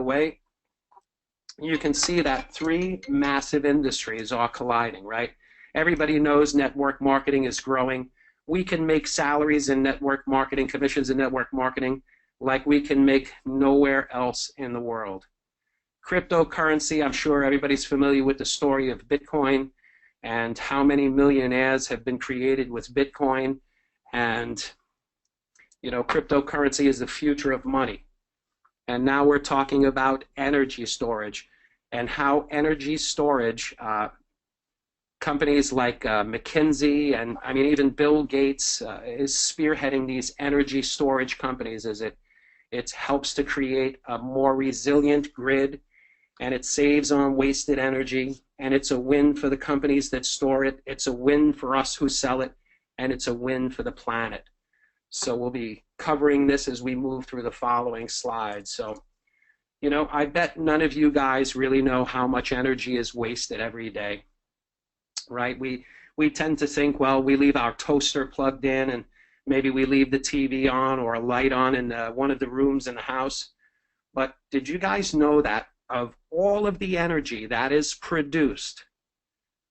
way, you can see that three massive industries are colliding, right? Everybody knows network marketing is growing. We can make salaries in network marketing, commissions in network marketing, like we can make nowhere else in the world. Cryptocurrency, I'm sure everybody's familiar with the story of Bitcoin and how many millionaires have been created with Bitcoin. And, you know, cryptocurrency is the future of money. And now we're talking about energy storage and how energy storage, companies like McKinsey and I mean even Bill Gates is spearheading these energy storage companies as it helps to create a more resilient grid, and it saves on wasted energy, and it's a win for the companies that store it, it's a win for us who sell it, and it's a win for the planet. So we'll be covering this as we move through the following slides. So, you know, I bet none of you guys really know how much energy is wasted every day, right? We tend to think, well, we leave our toaster plugged in and maybe we leave the TV on or a light on in one of the rooms in the house. But did you guys know that of all of the energy that is produced,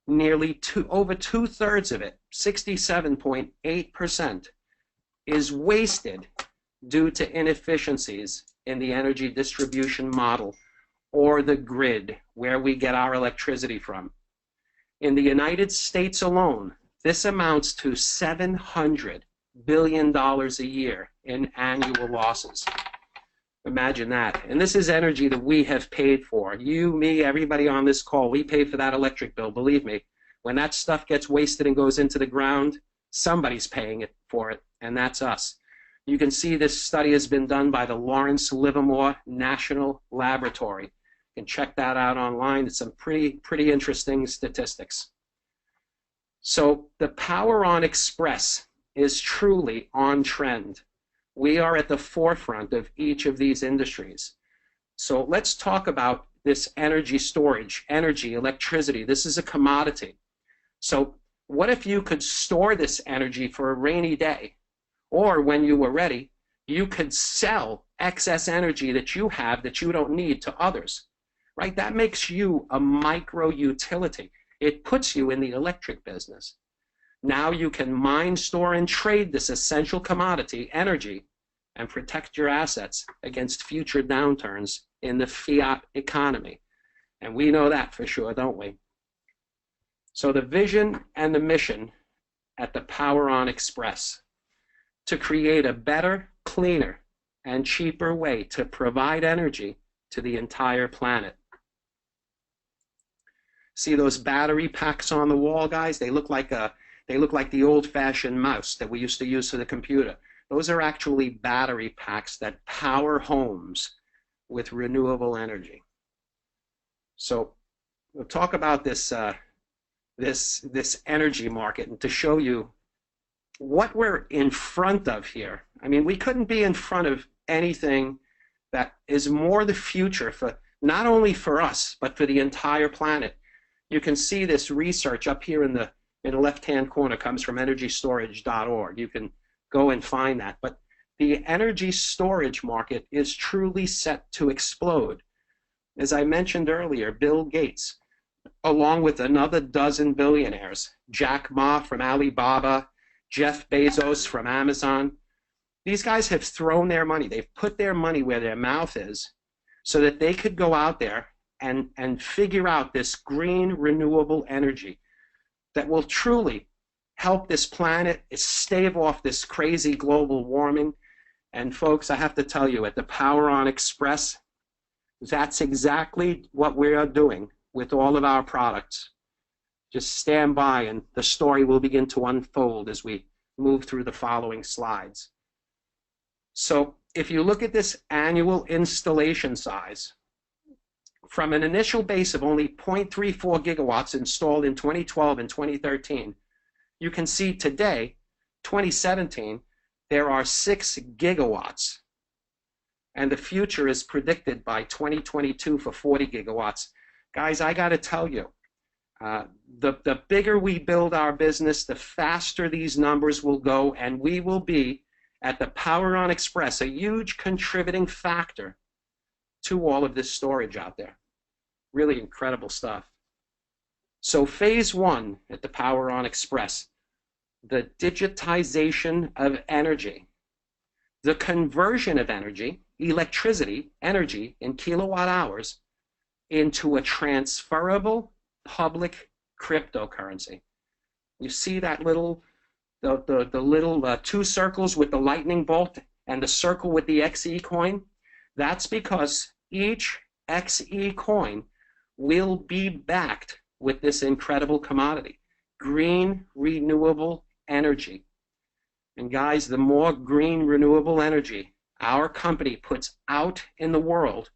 nearly over 2/3 of it, 67.8%, is wasted due to inefficiencies in the energy distribution model or the grid where we get our electricity from. In the United States alone, this amounts to $700 billion a year in annual losses. Imagine that. And this is energy that we have paid for. You, me, everybody on this call, we pay for that electric bill, believe me. When that stuff gets wasted and goes into the ground, somebody's paying it for it, and that's us. You can see this study has been done by the Lawrence Livermore National Laboratory. You can check that out online. It's some pretty interesting statistics. So the Power On Express is truly on trend. We are at the forefront of each of these industries. So let's talk about this energy storage, energy, electricity. This is a commodity. So what if you could store this energy for a rainy day? Or when you were ready, you could sell excess energy that you have that you don't need to others, right? That makes you a micro utility. It puts you in the electric business. Now you can mine, store, and trade this essential commodity, energy, and protect your assets against future downturns in the fiat economy. And we know that for sure, don't we? So the vision and the mission at the Power On Express: to create a better, cleaner, and cheaper way to provide energy to the entire planet. See those battery packs on the wall, guys? They look like the old-fashioned mouse that we used to use for the computer. Those are actually battery packs that power homes with renewable energy. So we'll talk about this this energy market, and to show you what we're in front of here. I mean, we couldn't be in front of anything that is more the future for not only for us, but for the entire planet. You can see this research up here in the left-hand corner comes from energystorage.org. You can go and find that. But the energy storage market is truly set to explode. As I mentioned earlier, Bill Gates, along with another dozen billionaires, Jack Ma from Alibaba, Jeff Bezos from Amazon, these guys have thrown their money. They've put their money where their mouth is so that they could go out there and figure out this green renewable energy that will truly help this planet stave off this crazy global warming. And folks, I have to tell you, at the Power On Express, that's exactly what we are doing with all of our products. Just stand by and the story will begin to unfold as we move through the following slides. So if you look at this annual installation size, from an initial base of only 0.34 gigawatts installed in 2012 and 2013, you can see today, 2017, there are 6 gigawatts. And the future is predicted by 2022 for 40 gigawatts. Guys, I got to tell you, the bigger we build our business, the faster these numbers will go, and we will be, at the Power On Express, a huge contributing factor to all of this storage out there. Really incredible stuff. So phase one at the Power On Express, the digitization of energy, the conversion of energy, electricity, energy in kilowatt hours into a transferable public cryptocurrency. You see that little, the little two circles with the lightning bolt and the circle with the XeCoin? That's because each XeCoin will be backed with this incredible commodity, green renewable energy. And guys, the more green renewable energy our company puts out in the world,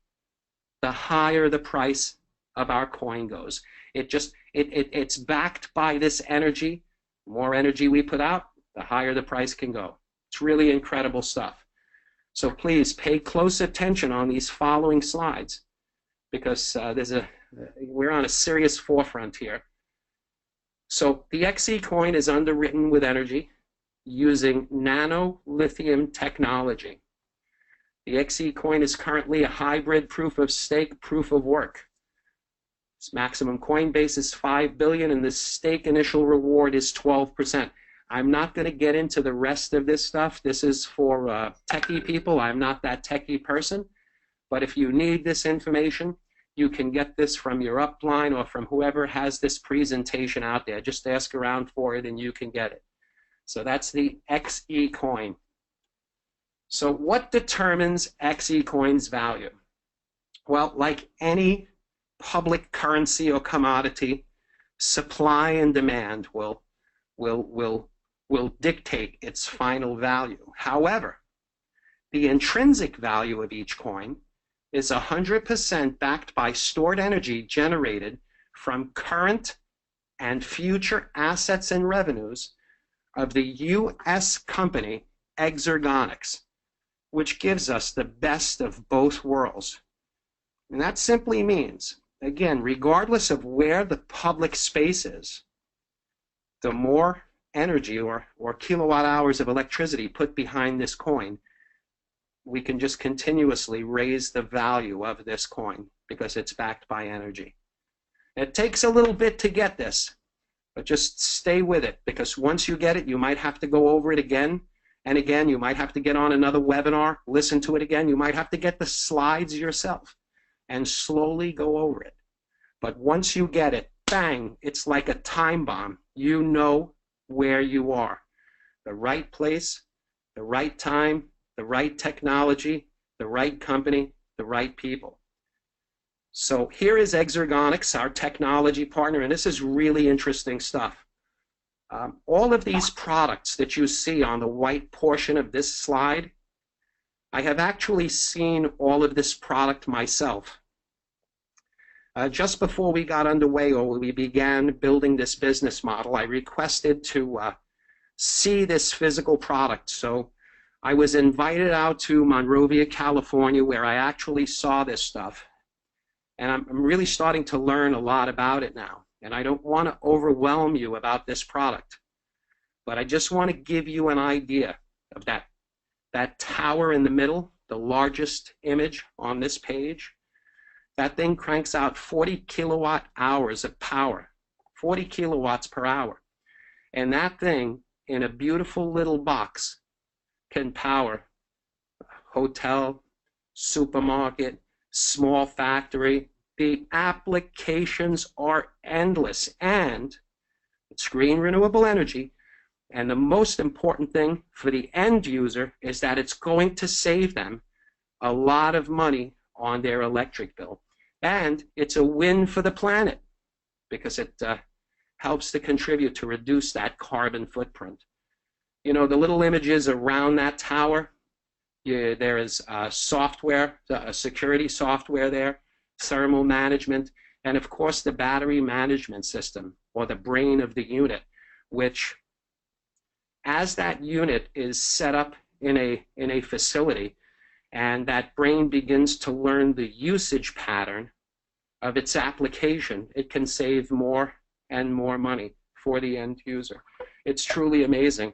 the higher the price of our coin goes. It's backed by this energy. The more energy we put out, the higher the price can go. It's really incredible stuff. So please pay close attention on these following slides, because we're on a serious forefront here. So the XeCoin is underwritten with energy using nano-lithium technology. The XeCoin is currently a hybrid proof of stake, proof of work. Its maximum coin base is 5 billion, and the stake initial reward is 12%. I'm not going to get into the rest of this stuff. This is for techie people. I'm not that techie person. But if you need this information, you can get this from your upline or from whoever has this presentation out there. Just ask around for it and you can get it. So that's the XeCoin. So what determines XeCoin's value? Well, like any public currency or commodity, supply and demand will dictate its final value. However, the intrinsic value of each coin is 100% backed by stored energy generated from current and future assets and revenues of the U.S. company Exergonics, which gives us the best of both worlds. And that simply means, again, regardless of where the public space is, the more energy or kilowatt hours of electricity put behind this coin, we can just continuously raise the value of this coin because it's backed by energy. It takes a little bit to get this, but just stay with it, because once you get it, you might have to go over it again and again. You might have to get on another webinar, listen to it again. You might have to get the slides yourself and slowly go over it. But once you get it, bang, it's like a time bomb. You know where you are. The right place, the right time, the right technology, the right company, the right people. So here is Exergonics, our technology partner, and this is really interesting stuff. All of these products that you see on the white portion of this slide, I have actually seen all of this product myself. Just before we got underway, or we began building this business model, I requested to see this physical product. So I was invited out to Monrovia, California, where I actually saw this stuff. And I'm really starting to learn a lot about it now. And I don't want to overwhelm you about this product, but I just want to give you an idea of that tower in the middle, the largest image on this page. That thing cranks out 40 kilowatt hours of power, 40 kilowatts per hour. And that thing, in a beautiful little box, can power a hotel, supermarket, small factory. The applications are endless, and it's green renewable energy. And the most important thing for the end user is that it's going to save them a lot of money on their electric bill. And it's a win for the planet because it helps to contribute to reduce that carbon footprint. You know, the little images around that tower, there is software, security software there, thermal management, and of course the battery management system, or the brain of the unit, which, as that unit is set up in a facility, and that brain begins to learn the usage pattern of its application, it can save more and more money for the end user. It's truly amazing.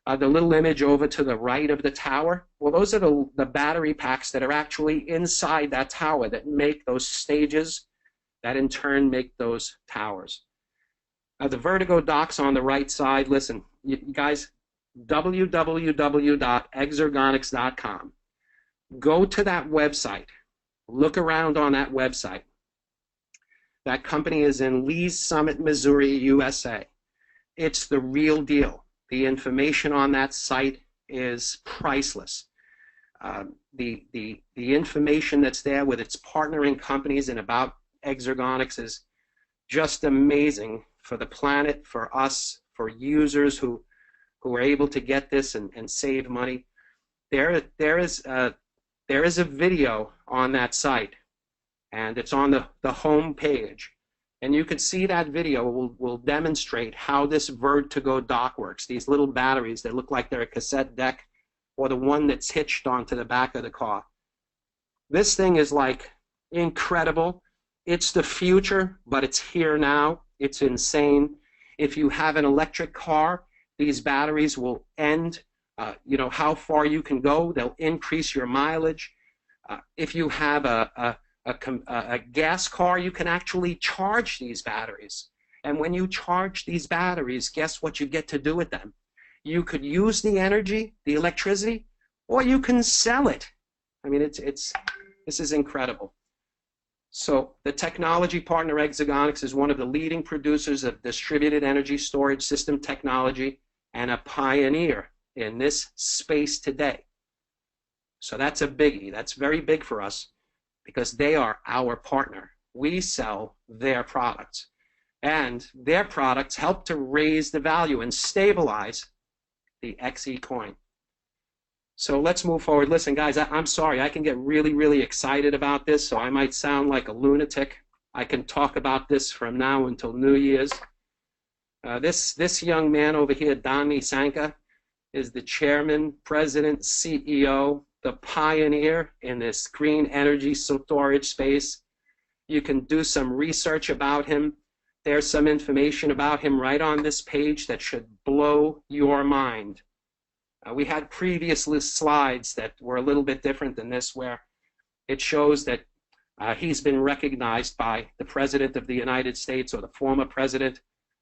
The little image over to the right of the tower, well, those are the battery packs that are actually inside that tower that make those stages that in turn make those towers. The Vertigo docks on the right side, listen, you guys, www.exergonics.com. Go to that website. Look around on that website. That company is in Lee's Summit, Missouri, USA. It's the real deal. The information on that site is priceless. The information that's there with its partnering companies and about Exergonics is just amazing for the planet, for us, for users who are able to get this and save money. There is a video on that site, and it's on the home page. And you can see that video will demonstrate how this Vertigo dock works. These little batteries that look like they're a cassette deck or the one that's hitched onto the back of the car. This thing is like incredible. It's the future, but it's here now. It's insane. If you have an electric car, these batteries will end, you know, how far you can go. They'll increase your mileage. If you have a gas car, you can actually charge these batteries. And when you charge these batteries, guess what you get to do with them? You could use the energy, the electricity, or you can sell it. I mean, this is incredible. So the technology partner Exergonics is one of the leading producers of distributed energy storage system technology and a pioneer in this space today. So that's a biggie. That's very big for us because they are our partner. We sell their products, and their products help to raise the value and stabilize the XeCoin. So let's move forward. Listen, guys, I'm sorry. I can get really, really excited about this, so I might sound like a lunatic. I can talk about this from now until New Year's. This young man over here, Donnie Sanka, is the chairman, president, CEO, the pioneer in this green energy storage space. You can do some research about him. There's some information about him right on this page that should blow your mind. We had previous slides that were a little bit different than this, where it shows that he's been recognized by the President of the United States or the former president.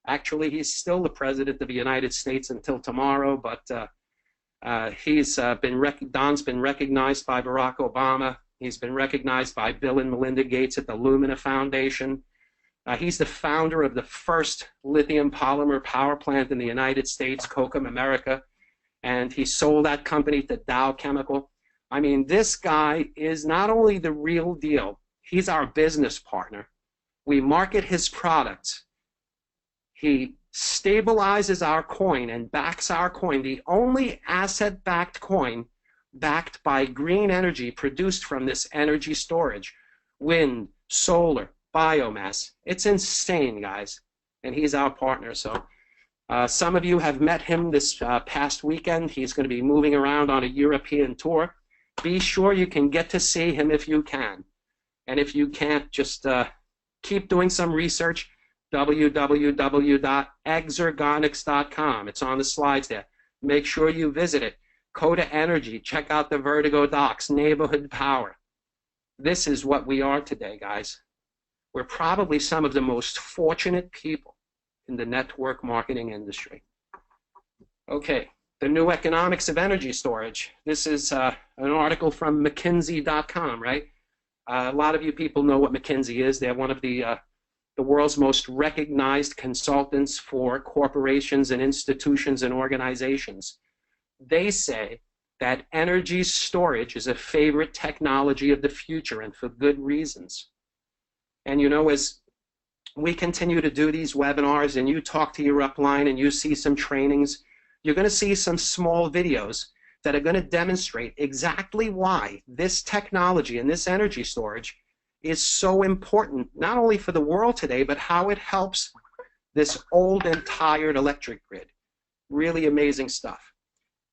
Actually, he's still the President of the United States until tomorrow, but Don's been recognized by Barack Obama. He's been recognized by Bill and Melinda Gates at the Lumina Foundation. He's the founder of the first lithium polymer power plant in the United States, Kokum America, and he sold that company to Dow Chemical. I mean, this guy is not only the real deal, he's our business partner. We market his products. He stabilizes our coin and backs our coin, the only asset-backed coin backed by green energy produced from this energy storage, wind, solar, biomass. It's insane, guys, and he's our partner. So some of you have met him this past weekend. He's going to be moving around on a European tour. Be sure you can get to see him if you can. And if you can't, just keep doing some research. www.exergonics.com. It's on the slides there. Make sure you visit it. Coda Energy. Check out the Vertigo docks. Neighborhood Power. This is what we are today, guys. We're probably some of the most fortunate people in the network marketing industry. Okay, the new economics of energy storage. This is an article from McKinsey.com, right? A lot of you people know what McKinsey is. They're one of the world's most recognized consultants for corporations and institutions and organizations. They say that energy storage is a favorite technology of the future, and for good reasons. And you know, as we continue to do these webinars and you talk to your upline and you see some trainings, you're going to see some small videos that are going to demonstrate exactly why this technology and this energy storage is so important, not only for the world today, but how it helps this old and tired electric grid. Really amazing stuff.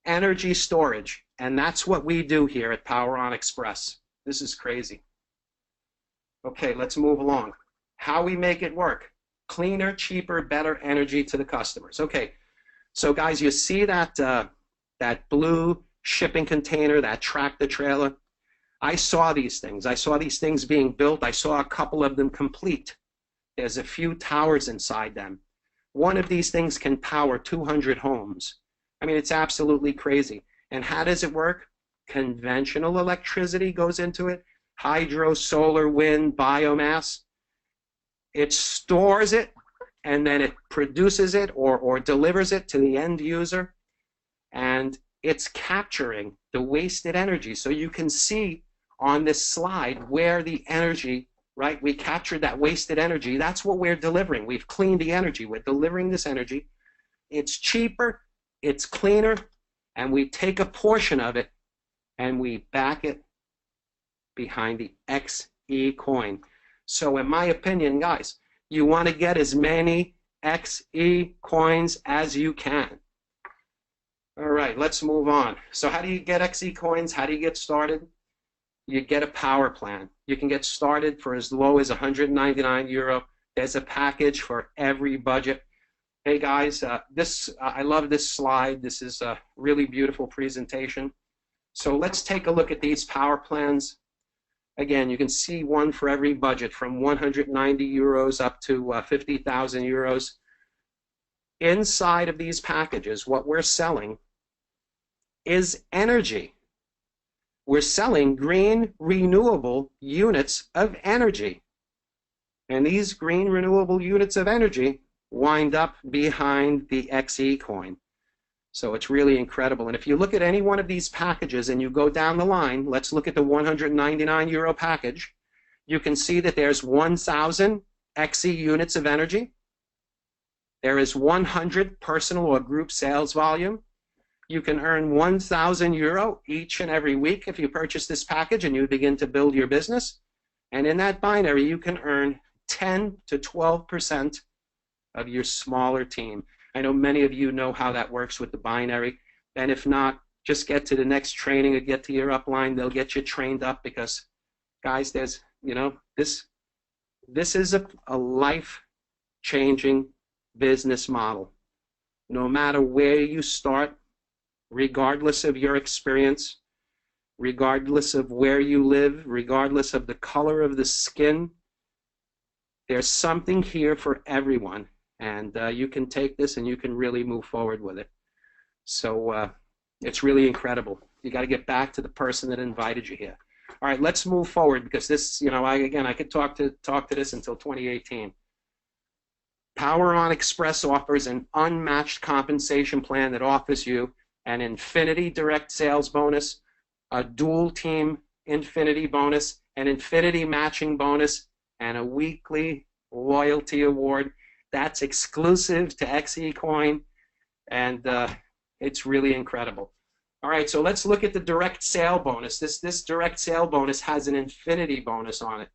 Energy storage, and that's what we do here at Power on Xpress. This is crazy. Okay, let's move along. How we make it work. Cleaner, cheaper, better energy to the customers. Okay, so guys, you see that that blue shipping container, that tractor trailer. I saw these things. I saw these things being built. I saw a couple of them complete. There's a few towers inside them. One of these things can power 200 homes. I mean, it's absolutely crazy. And how does it work? Conventional electricity goes into it. Hydro, solar, wind, biomass. It stores it, and then it produces it or delivers it to the end user. And it's capturing the wasted energy. So you can see on this slide where the energy, right? We captured that wasted energy. That's what we're delivering. We've cleaned the energy. We're delivering this energy. It's cheaper, it's cleaner, and we take a portion of it and we back it behind the XeCoin. So in my opinion, guys, you want to get as many XeCoins as you can. All right, let's move on. So how do you get XeCoins? How do you get started? You get a power plan. You can get started for as low as 199 euro. There's a package for every budget. Hey guys, I love this slide. This is a really beautiful presentation. So let's take a look at these power plans. Again, you can see one for every budget from 190 euros up to 50,000 euros. Inside of these packages, what we're selling is energy. We're selling green renewable units of energy. And these green renewable units of energy wind up behind the XeCoin. So it's really incredible. And if you look at any one of these packages and you go down the line, let's look at the 199 euro package, you can see that there's 1,000 Xe units of energy. There is 100 personal or group sales volume. You can earn 1,000 euro each and every week if you purchase this package and you begin to build your business. And in that binary, you can earn 10 to 12% of your smaller team. I know many of you know how that works with the binary. And if not, just get to the next training or get to your upline. They'll get you trained up because, guys, there's, you know, this is a life-changing business model. No matter where you start, regardless of your experience, regardless of where you live, regardless of the color of the skin, there's something here for everyone. And you can take this and you can really move forward with it. So it's really incredible. You got to get back to the person that invited you here. All right, let's move forward because this, you know, I could talk to this until 2018. Power on Xpress offers an unmatched compensation plan that offers you an infinity direct sales bonus, a dual team infinity bonus, an infinity matching bonus, and a weekly loyalty award. That's exclusive to XeCoin, and it's really incredible. All right, so let's look at the direct sale bonus. This direct sale bonus has an infinity bonus on it.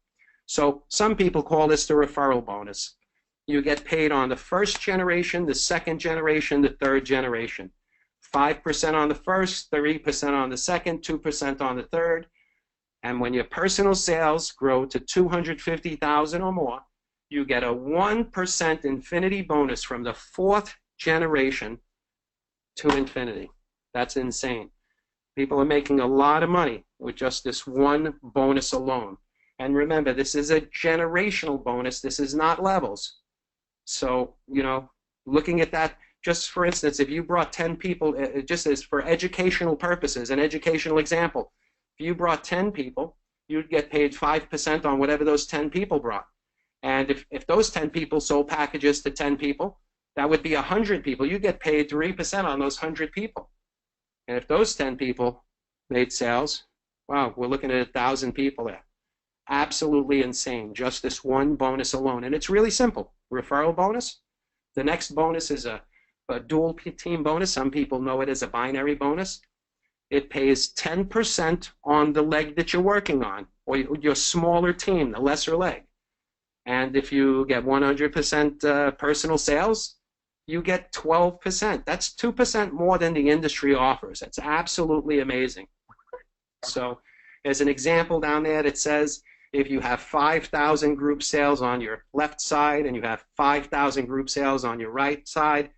So some people call this the referral bonus. You get paid on the first generation, the second generation, the third generation. 5% on the first, 3% on the second, 2% on the third. And when your personal sales grow to 250,000 or more, you get a 1% infinity bonus from the fourth generation to infinity. That's insane. People are making a lot of money with just this one bonus alone. And remember, this is a generational bonus. This is not levels. So, you know, looking at that, just for instance, if you brought 10 people, just as for educational purposes, an educational example, if you brought 10 people, you'd get paid 5% on whatever those 10 people brought. And if those 10 people sold packages to 10 people, that would be 100 people. You get paid 3% on those 100 people. And if those 10 people made sales, wow, we're looking at 1,000 people there. Absolutely insane, just this one bonus alone. And it's really simple. Referral bonus. The next bonus is a dual team bonus. Some people know it as a binary bonus. It pays 10% on the leg that you're working on, or your smaller team, the lesser leg. And if you get 100% personal sales, you get 12%. That's 2% more than the industry offers. That's absolutely amazing. So as an example down there, it says if you have 5,000 group sales on your left side and you have 5,000 group sales on your right side,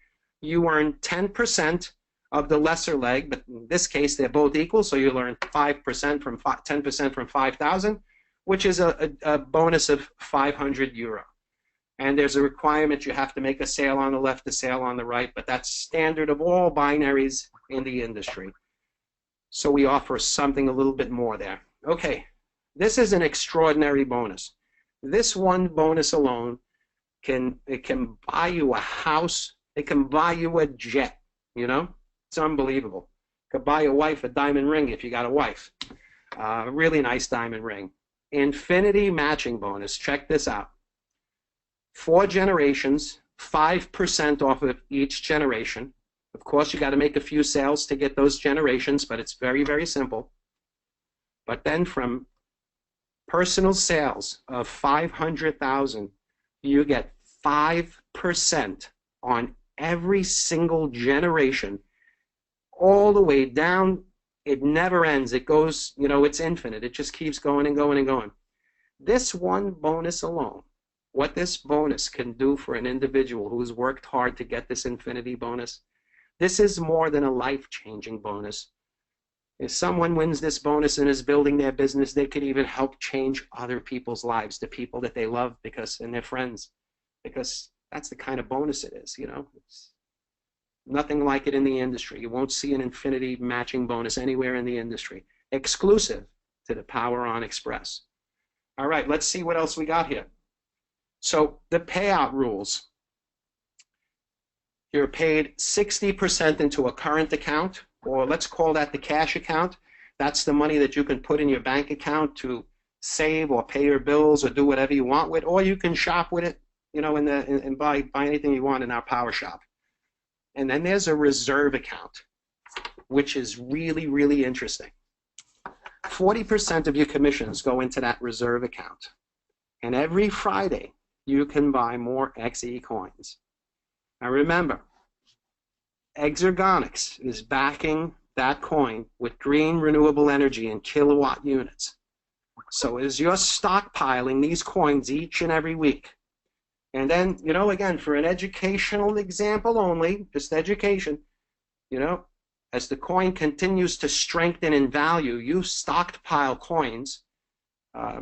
you earn 10% of the lesser leg, but in this case, they're both equal, so you learn 5% from 10% from 5,000, which is a bonus of €500. And there's a requirement you have to make a sale on the left, a sale on the right, but that's standard of all binaries in the industry. So we offer something a little bit more there. Okay, this is an extraordinary bonus. This one bonus alone can buy you a house, it can buy you a jet, you know? It's unbelievable. It could buy your wife a diamond ring if you got a wife. A really nice diamond ring. Infinity matching bonus, check this out. 4 generations, 5% off of each generation. Of course, you got to make a few sales to get those generations, but it's very, very simple. But then from personal sales of 500,000, you get 5% on every single generation, all the way down. It never ends. It goes, you know, it's infinite. It just keeps going and going and going. This one bonus alone, what this bonus can do for an individual who's worked hard to get this infinity bonus, this is more than a life-changing bonus. If someone wins this bonus and is building their business, they could even help change other people's lives, the people that they love and their friends, because that's the kind of bonus it is, you know. It's nothing like it in the industry. You won't see an infinity matching bonus anywhere in the industry, exclusive to the Power On Xpress. All right, let's see what else we got here. So the payout rules. You're paid 60% into a current account, or let's call that the cash account. That's the money that you can put in your bank account to save or pay your bills or do whatever you want with, or you can shop with it, you know, and buy anything you want in our Power Shop. And then there's a reserve account, which is really, really interesting. 40% of your commissions go into that reserve account. And every Friday, you can buy more XeCoins. Now remember, Exergonics is backing that coin with green renewable energy in kilowatt units. So as you're stockpiling these coins each and every week, and then, you know, again, for an educational example only, just education, you know, as the coin continues to strengthen in value, you stockpile coins. I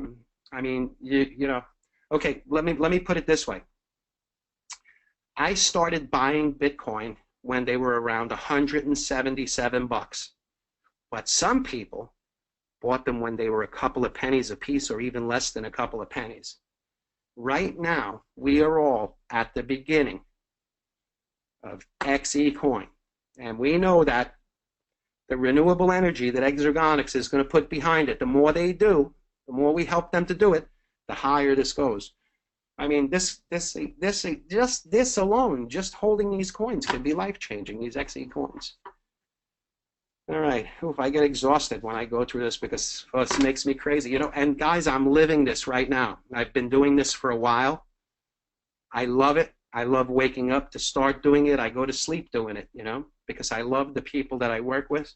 mean, you know, okay, let me put it this way. I started buying Bitcoin when they were around 177 bucks. But some people bought them when they were a couple of pennies a piece or even less than a couple of pennies. Right now, we are all at the beginning of XeCoin. And we know that the renewable energy that Exergonics is going to put behind it, the more they do, the more we help them to do it, the higher this goes. I mean, just this alone, just holding these coins can be life-changing, these XeCoins. All right, oof, I get exhausted when I go through this because this makes me crazy. You know, and guys, I'm living this right now. I've been doing this for a while. I love it. I love waking up to start doing it. I go to sleep doing it, you know, because I love the people that I work with.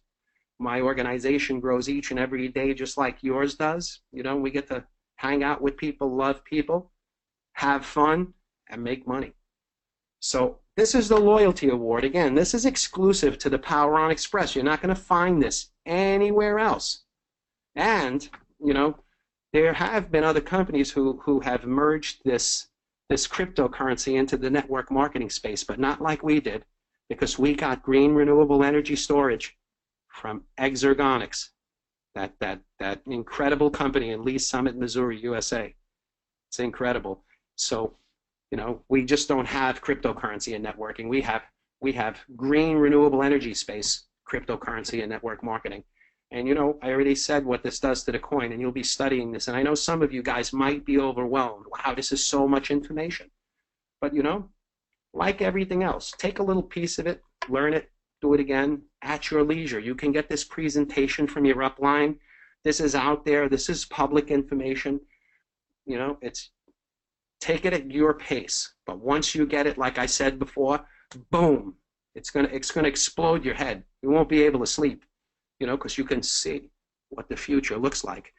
My organization grows each and every day just like yours does. You know, we get to hang out with people, love people, have fun, and make money. So this is the loyalty award. Again, this is exclusive to the Power On Xpress. You're not going to find this anywhere else. And, you know, there have been other companies who have merged this cryptocurrency into the network marketing space, but not like we did, because we got green renewable energy storage from Exergonics, that incredible company in Lee Summit, Missouri, USA. It's incredible. So, you know, we just don't have cryptocurrency and networking. We have green renewable energy space, cryptocurrency and network marketing. And, you know, I already said what this does to the coin, and you'll be studying this. And I know some of you guys might be overwhelmed. Wow, this is so much information. But, you know, like everything else, take a little piece of it, learn it, do it again at your leisure. You can get this presentation from your upline. This is out there. This is public information. You know, take it at your pace. But once you get it, like I said before, boom, it's gonna explode your head. You won't be able to sleep, you know, because you can see what the future looks like.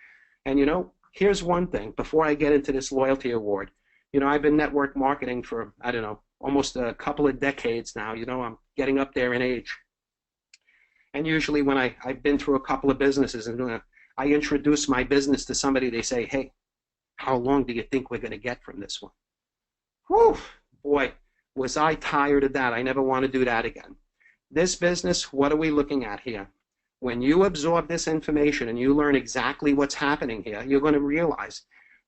And, you know, here's one thing. Before I get into this loyalty award, you know, I've been network marketing for, I don't know, almost a couple of decades now. You know, I'm getting up there in age. And usually when I've been through a couple of businesses and I introduce my business to somebody, they say, hey, how long do you think we're going to get from this one? Whew, boy, was I tired of that. I never want to do that again. This business, what are we looking at here? When you absorb this information and you learn exactly what's happening here, you're going to realize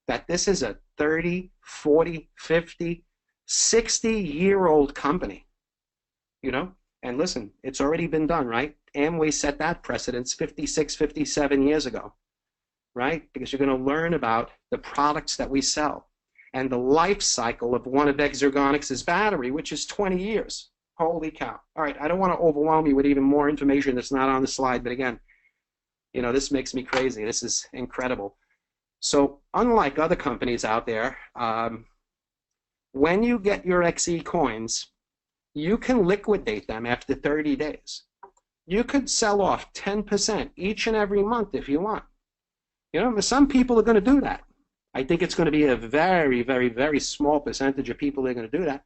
that this is a 30, 40, 50, 60-year-old company, you know? And listen, it's already been done, right? Amway set that precedence 56, 57 years ago, right? Because you're going to learn about the products that we sell and the life cycle of one of Xergonix's battery, which is 20 years. Holy cow. All right, I don't want to overwhelm you with even more information that's not on the slide, but again, you know, this makes me crazy. This is incredible. So unlike other companies out there, when you get your XeCoins, you can liquidate them after 30 days. You could sell off 10% each and every month if you want. You know, some people are going to do that. I think it's going to be a very, very, very small percentage of people that are going to do that.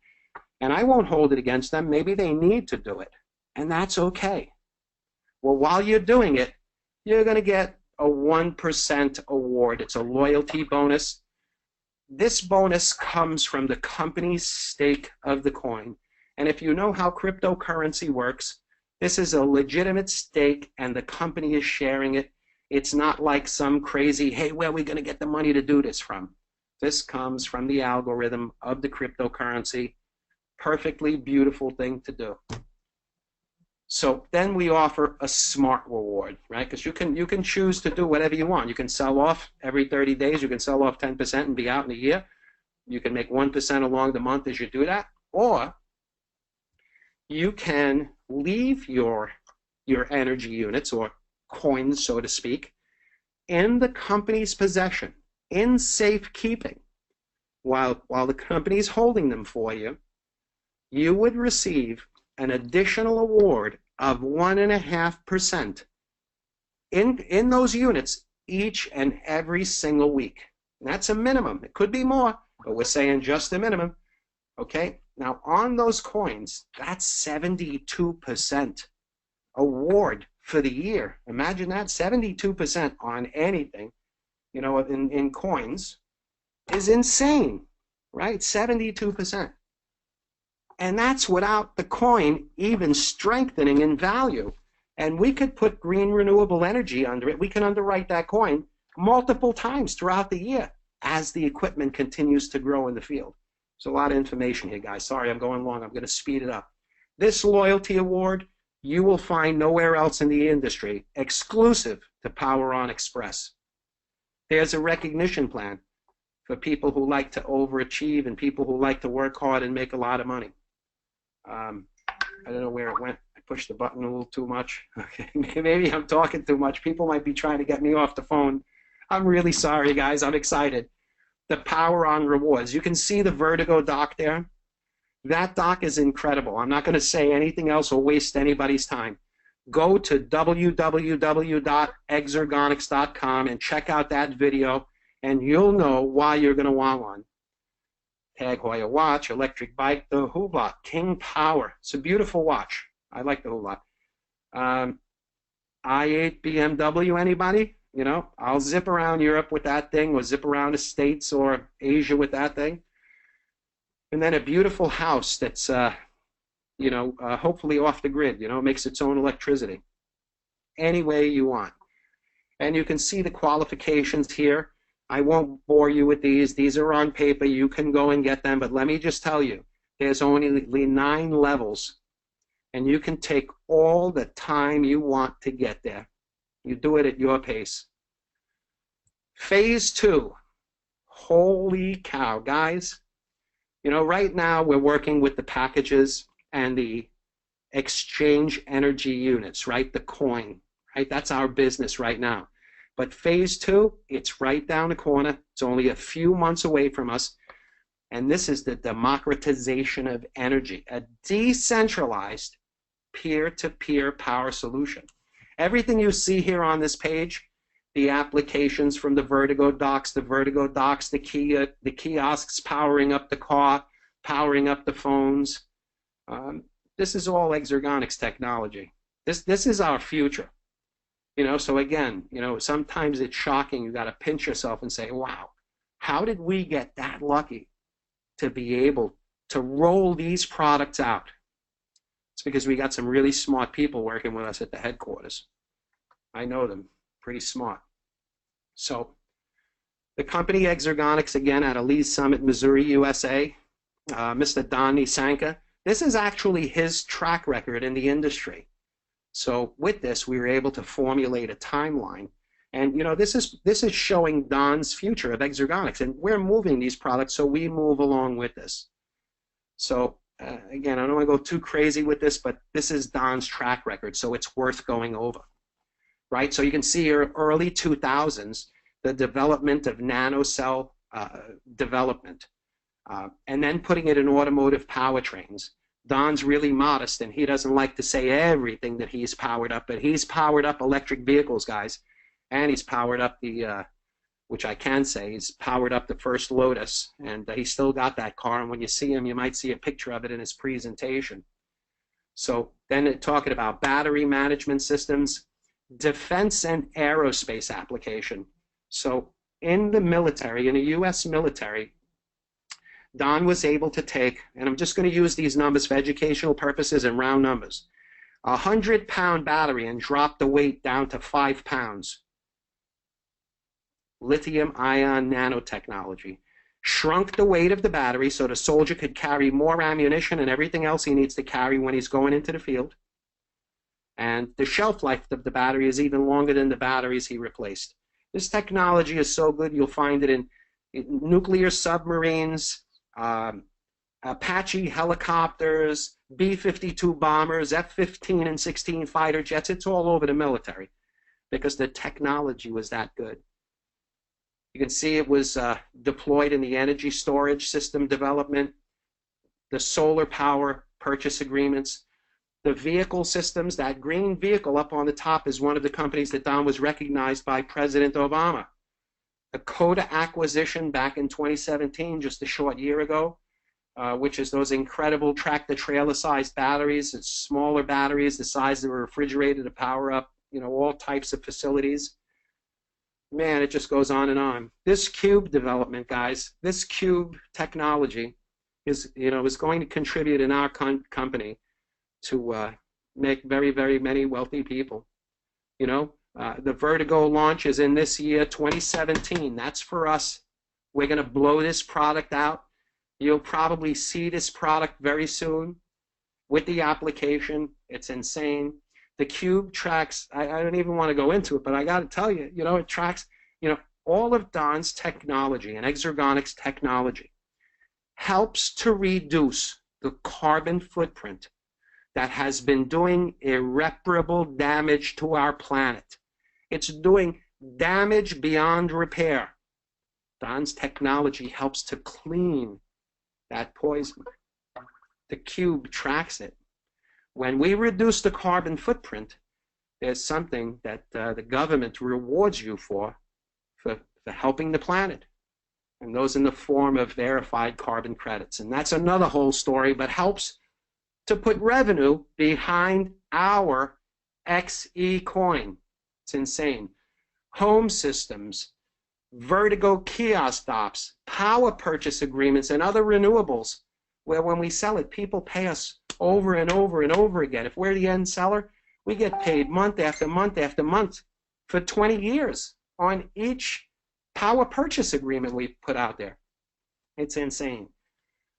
And I won't hold it against them. Maybe they need to do it, and that's okay. Well, while you're doing it, you're going to get a 1% award. It's a loyalty bonus. This bonus comes from the company's stake of the coin. And if you know how cryptocurrency works, this is a legitimate stake, and the company is sharing it. It's not like some crazy, hey, where are we going to get the money to do this from? This comes from the algorithm of the cryptocurrency. Perfectly beautiful thing to do. So then we offer a smart reward, right? Because you can choose to do whatever you want. You can sell off every 30 days. You can sell off 10% and be out in a year. You can make 1% along the month as you do that. Or you can leave your energy units, or coins, so to speak, in the company's possession, in safekeeping, while the company's holding them for you. You would receive an additional award of 1.5% in those units each and every single week. And that's a minimum. It could be more, but we're saying just a minimum. Okay? Now, on those coins, that's 72% award for the year. Imagine that, 72% on anything, you know, in coins is insane, right? 72%. And that's without the coin even strengthening in value. And we could put green renewable energy under it. We can underwrite that coin multiple times throughout the year as the equipment continues to grow in the field. There's a lot of information here, guys. Sorry, I'm going long. I'm going to speed it up. This loyalty award you will find nowhere else in the industry, exclusive to Power On Xpress. There's a recognition plan for people who like to overachieve and people who like to work hard and make a lot of money. I don't know where it went. I pushed the button a little too much. Okay, maybe I'm talking too much. People might be trying to get me off the phone. I'm really sorry, guys. I'm excited. The Power On rewards. You can see the Vertigo dock there. That dock is incredible. I'm not going to say anything else or waste anybody's time. Go to www.xergonix.com and check out that video, and you'll know why you're going to want one. Tag Heuer watch, electric bike, the Hublot, King Power. It's a beautiful watch. I like the Hublot. i8 BMW, anybody? You know, I'll zip around Europe with that thing, or zip around the States or Asia with that thing. And then a beautiful house that's, you know, hopefully off the grid, you know, makes its own electricity. Any way you want. And you can see the qualifications here. I won't bore you with these. These are on paper. You can go and get them. But let me just tell you, there's only 9 levels. And you can take all the time you want to get there. You do it at your pace. Phase 2. Holy cow, guys. You know, right now we're working with the packages and the exchange energy units, right? The coin, right? That's our business right now. But phase 2, it's right down the corner. It's only a few months away from us. And this is the democratization of energy, a decentralized peer-to-peer power solution. Everything you see here on this page, the applications from the Vertigo docks, the kiosks powering up the car, powering up the phones. This is all Xergonix technology. This is our future. So again, sometimes it's shocking. You got to pinch yourself and say, wow, how did we get that lucky to be able to roll these products out? It's because we got some really smart people working with us at the headquarters. I know them, pretty smart. So the company Exergonics, again, out of Lee's Summit, Missouri, USA, Mr. Don Nisanka, this is actually his track record in the industry. So with this, we were able to formulate a timeline. And this is showing Don's future of Exergonics, and we're moving these products, so we move along with this. So again, I don't want to go too crazy with this, but this is Don's track record, so it's worth going over, right? So you can see here, early 2000s, the development of nanocell development, and then putting it in automotive powertrains. Don's really modest, and he doesn't like to say everything that he's powered up, but he's powered up electric vehicles, guys, and he's powered up the, which I can say, he's powered up the first Lotus, and he's still got that car, and when you see him, you might see a picture of it in his presentation. So then talking about battery management systems, defense and aerospace application. So in the military, in the U.S. military, Don was able to take, and I'm just going to use these numbers for educational purposes and round numbers, a 100-pound battery and drop the weight down to 5 pounds. Lithium-ion nanotechnology. Shrunk the weight of the battery so the soldier could carry more ammunition and everything else he needs to carry when he's going into the field. And the shelf life of the battery is even longer than the batteries he replaced. This technology is so good, you'll find it in nuclear submarines, Apache helicopters, B-52 bombers, F-15 and 16 fighter jets. It's all over the military because the technology was that good. You can see it was deployed in the energy storage system development, the solar power purchase agreements, the vehicle systems. That green vehicle up on the top is one of the companies that Don was recognized by President Obama. The Coda acquisition back in 2017, just a short year ago, which is those incredible tractor-trailer sized batteries. It's smaller batteries, the size of a refrigerator to power up, all types of facilities. Man, it just goes on and on. This cube development, guys, this cube technology is going to contribute in our company to make very, very many wealthy people. The Vertigo launch is in this year, 2017. That's for us. We're going to blow this product out. You'll probably see this product very soon with the application. It's insane. The cube tracks, I don't even want to go into it, but I got to tell you, it tracks, all of Don's technology and Exergonics technology helps to reduce the carbon footprint that has been doing irreparable damage to our planet. It's doing damage beyond repair. Don's technology helps to clean that poison. The cube tracks it. When we reduce the carbon footprint, there's something that the government rewards you for helping the planet. And those in the form of verified carbon credits. And that's another whole story, but helps to put revenue behind our XeCoin. It's insane. Home systems, Vertigo kiosk stops, power purchase agreements, and other renewables, where when we sell it, people pay us over and over and over again. If we're the end seller, we get paid month after month after month for 20 years on each power purchase agreement we put out there. It's insane.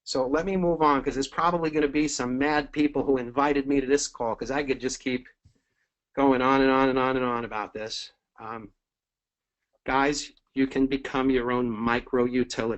So let me move on, because there's probably going to be some mad people who invited me to this call, because I could just keep going on and on and on and on about this. Guys, you can become your own micro utility.